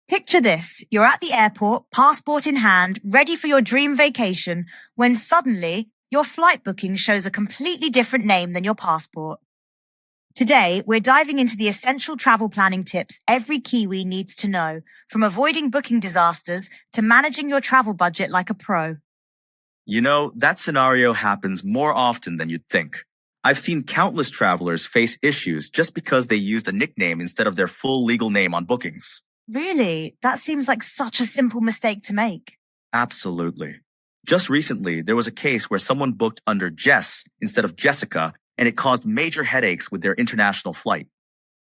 Picture this. You're at the airport, passport in hand, ready for your dream vacation, when suddenly your flight booking shows a completely different name than your passport. Today, we're diving into the essential travel planning tips every Kiwi needs to know, from avoiding booking disasters to managing your travel budget like a pro. You know, that scenario happens more often than you'd think. I've seen countless travelers face issues just because they used a nickname instead of their full legal name on bookings. Really? That seems like such a simple mistake to make. Absolutely. Just recently, there was a case where someone booked under Jess instead of Jessica, and it caused major headaches with their international flight.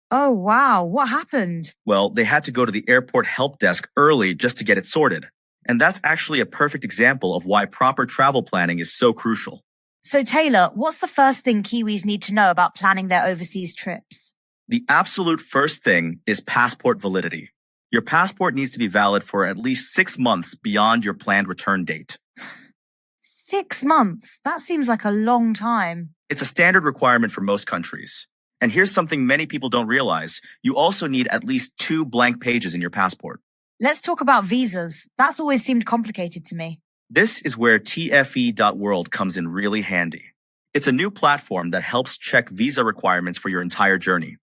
Oh, wow. What happened? Well, they had to go to the airport help desk early just to get it sorted. And that's actually a perfect example of why proper travel planning is so crucial. So, Taylor, what's the first thing Kiwis need to know about planning their overseas trips? The absolute first thing is passport validity. Your passport needs to be valid for at least 6 months beyond your planned return date. 6 months? That seems like a long time. It's a standard requirement for most countries. And here's something many people don't realize. You also need at least 2 blank pages in your passport. Let's talk about visas. That's always seemed complicated to me. This is where TFE.World comes in really handy. It's a new platform that helps check visa requirements for your entire journey.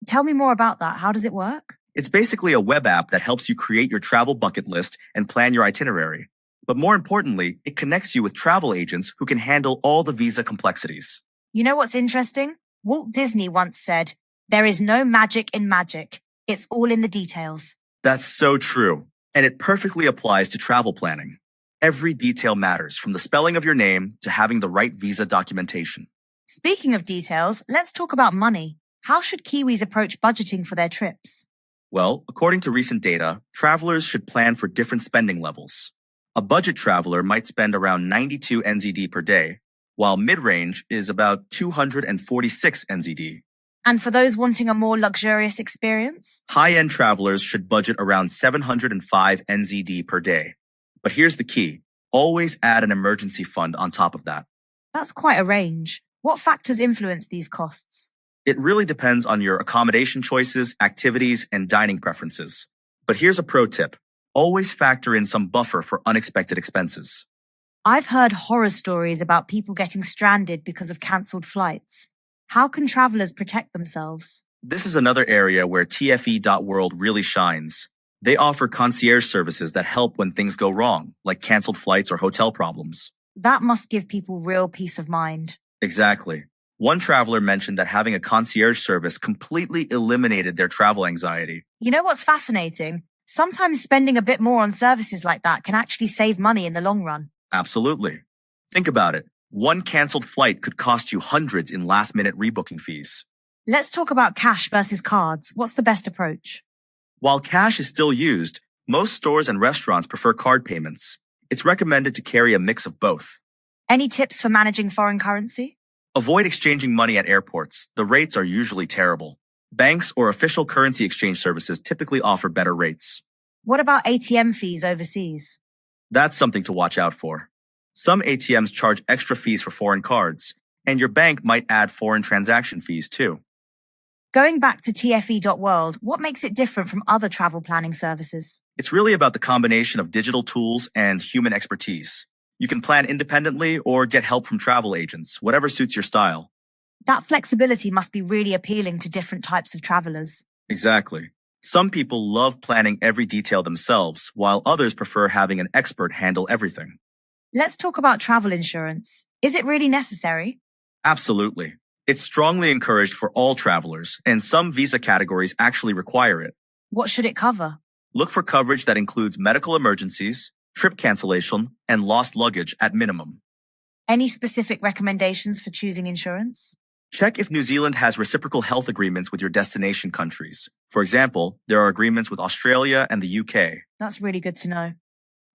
Tell me more about that. How does it work? It's basically a web app that helps you create your travel bucket list and plan your itinerary. But more importantly, it connects you with travel agents who can handle all the visa complexities. You know what's interesting? Walt Disney once said, "There is no magic in magic. It's all in the details." That's so true. And it perfectly applies to travel planning. Every detail matters, from the spelling of your name to having the right visa documentation. Speaking of details, let's talk about money. How should Kiwis approach budgeting for their trips? Well, according to recent data, travelers should plan for different spending levels. A budget traveler might spend around 92 NZD per day, while mid-range is about 246 NZD. And for those wanting a more luxurious experience? High-end travelers should budget around 705 NZD per day. But here's the key. Always add an emergency fund on top of that. That's quite a range. What factors influence these costs? It really depends on your accommodation choices, activities, and dining preferences. But here's a pro tip. Always factor in some buffer for unexpected expenses. I've heard horror stories about people getting stranded because of cancelled flights. How can travelers protect themselves? This is another area where TFE.World really shines. They offer concierge services that help when things go wrong, like canceled flights or hotel problems. That must give people real peace of mind. Exactly. One traveler mentioned that having a concierge service completely eliminated their travel anxiety. You know what's fascinating? Sometimes spending a bit more on services like that can actually save money in the long run. Absolutely. Think about it. One canceled flight could cost you hundreds in last-minute rebooking fees. Let's talk about cash versus cards. What's the best approach? While cash is still used, most stores and restaurants prefer card payments. It's recommended to carry a mix of both. Any tips for managing foreign currency? Avoid exchanging money at airports. The rates are usually terrible. Banks or official currency exchange services typically offer better rates. What about ATM fees overseas? That's something to watch out for. Some ATMs charge extra fees for foreign cards, and your bank might add foreign transaction fees too. Going back to TFE.World, what makes it different from other travel planning services? It's really about the combination of digital tools and human expertise. You can plan independently or get help from travel agents, whatever suits your style. That flexibility must be really appealing to different types of travelers. Exactly. Some people love planning every detail themselves, while others prefer having an expert handle everything. Let's talk about travel insurance. Is it really necessary? Absolutely. It's strongly encouraged for all travelers, and some visa categories actually require it. What should it cover? Look for coverage that includes medical emergencies, trip cancellation, and lost luggage at minimum. Any specific recommendations for choosing insurance? Check if New Zealand has reciprocal health agreements with your destination countries. For example, there are agreements with Australia and the UK. That's really good to know.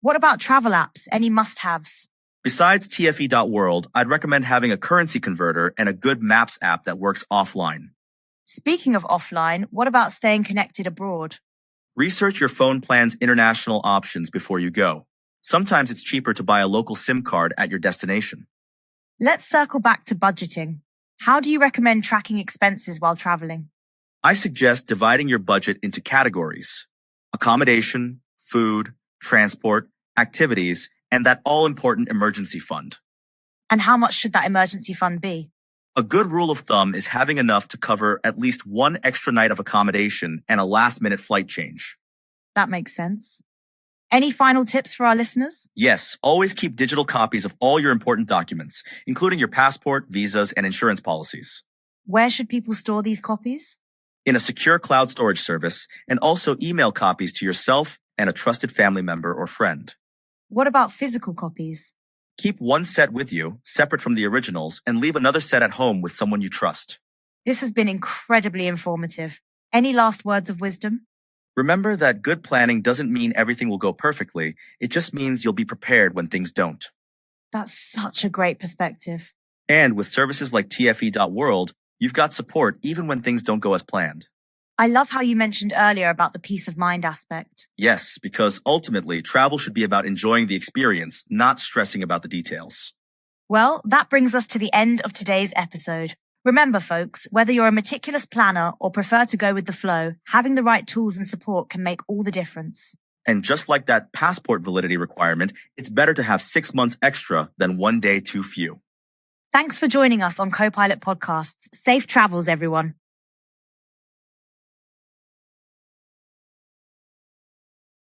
What about travel apps? Any must-haves? Besides TFE.World, I'd recommend having a currency converter and a good maps app that works offline. Speaking of offline, what about staying connected abroad? Research your phone plan's international options before you go. Sometimes it's cheaper to buy a local SIM card at your destination. Let's circle back to budgeting. How do you recommend tracking expenses while traveling? I suggest dividing your budget into categories. accommodation, food, transport, activities, and that all-important emergency fund. And how much should that emergency fund be? A good rule of thumb is having enough to cover at least one extra night of accommodation and a last-minute flight change. That makes sense. Any final tips for our listeners? Yes, always keep digital copies of all your important documents, including your passport, visas, and insurance policies. Where should people store these copies? In a secure cloud storage service, and also email copies to yourself and a trusted family member or friend. What about physical copies? Keep one set with you, separate from the originals, and leave another set at home with someone you trust. This has been incredibly informative. Any last words of wisdom? Remember that good planning doesn't mean everything will go perfectly. It just means you'll be prepared when things don't. That's such a great perspective. And with services like TFE.World, you've got support even when things don't go as planned. I love how you mentioned earlier about the peace of mind aspect. Yes, because ultimately, travel should be about enjoying the experience, not stressing about the details. Well, that brings us to the end of today's episode. Remember, folks, whether you're a meticulous planner or prefer to go with the flow, having the right tools and support can make all the difference. And just like that passport validity requirement, it's better to have 6 months extra than 1 day too few. Thanks for joining us on Copilot Podcasts. Safe travels, everyone.